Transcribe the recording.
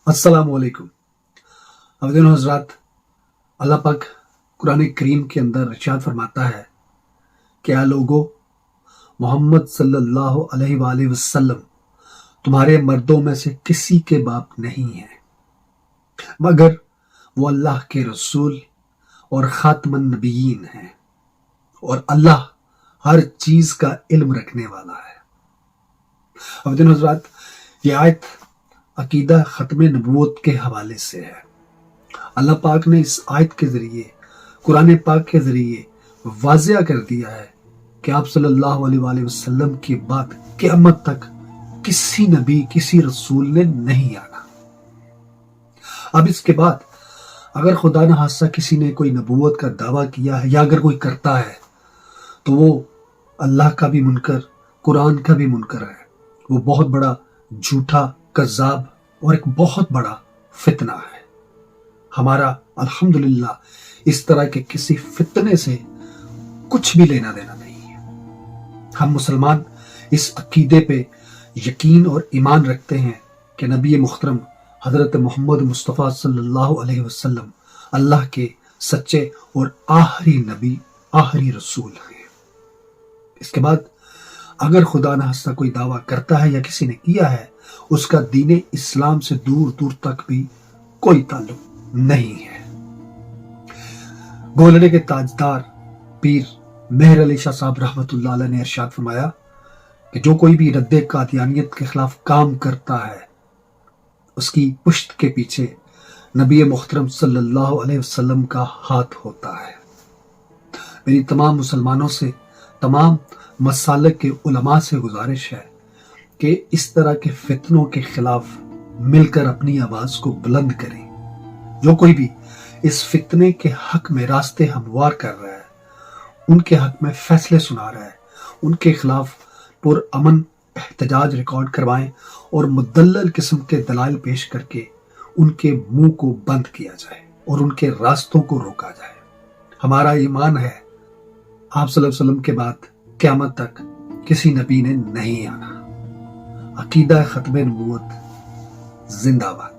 अस्सलाम वालेकुम। अवदीन हजरात, अल्लाह पाक कुरान करीम के अंदर इरशाद फरमाता है, क्या लोगो, मोहम्मद सल्लल्लाहु अलैहि वसल्लम तुम्हारे मर्दों में से किसी के बाप नहीं है मगर वो अल्लाह के रसूल और खातमुन नबीयीन हैं, और अल्लाह हर चीज का इल्म रखने वाला है। अवदीन हजरात, ये आयत अकीदा खत्म नबूवत के हवाले से है। अल्लाह पाक ने इस आयत के जरिए, कुरान पाक के जरिए वाज़िया कर दिया है कि आप सल्लल्लाहु अलैहि वसल्लम के बाद क़यामत तक किसी नबी, किसी रसूल ने नहीं आना। अब इसके बाद अगर खुदा न खास्ता किसी ने कोई नबूवत का दावा किया है या अगर कोई करता है तो वो अल्लाह का भी मुनकर, कुरान का भी मुनकर है। वो बहुत बड़ा झूठा, कज़्ज़ाब और एक बहुत बड़ा फितना है। हमारा अल्हम्दुलिल्लाह इस तरह के किसी फितने से कुछ भी लेना देना नहीं है। हम मुसलमान इस अकीदे पे यकीन और ईमान रखते हैं कि नबी मुहतरम हजरत मोहम्मद मुस्तफ़ा सल्लल्लाहु अलैहि वसल्लम अल्लाह के सच्चे और आखिरी नबी, आखिरी रसूल हैं। इसके बाद अगर खुदा न हस्ता कोई दावा करता है या किसी ने किया है, उसका दीन इस्लाम से दूर दूर तक भी कोई ताल्लुक नहीं है। गोलड़े के ताजदार पीर मेहर अली शाह साहब रहमतुल्लाह अलैह ने इरशाद फरमाया कि जो कोई भी रद्दे कादियानियत के खिलाफ काम करता है, उसकी पुश्त के पीछे नबी मुहतरम सल्लल्लाहु अलैहि वसल्लम का हाथ होता है। मेरी तमाम मुसलमानों से, तमाम मसालक के उलमा से गुजारिश है कि इस तरह के फितनों के खिलाफ मिलकर अपनी आवाज को बुलंद करें। जो कोई भी इस फितने के हक में रास्ते हमवार कर रहा है, उनके हक में फैसले सुना रहा है, उनके खिलाफ पुरअमन एहतजाज रिकॉर्ड करवाएं और मुदल्लल किस्म के दलाइल पेश करके उनके मुंह को बंद किया जाए और उनके रास्तों को रोका जाए। हमारा ईमान है आप सल्लल्लाहु अलैहि वसल्लम के बाद क़यामत तक किसी नबी ने नहीं आना। अकीदा खत्म नबूवत जिंदाबाद।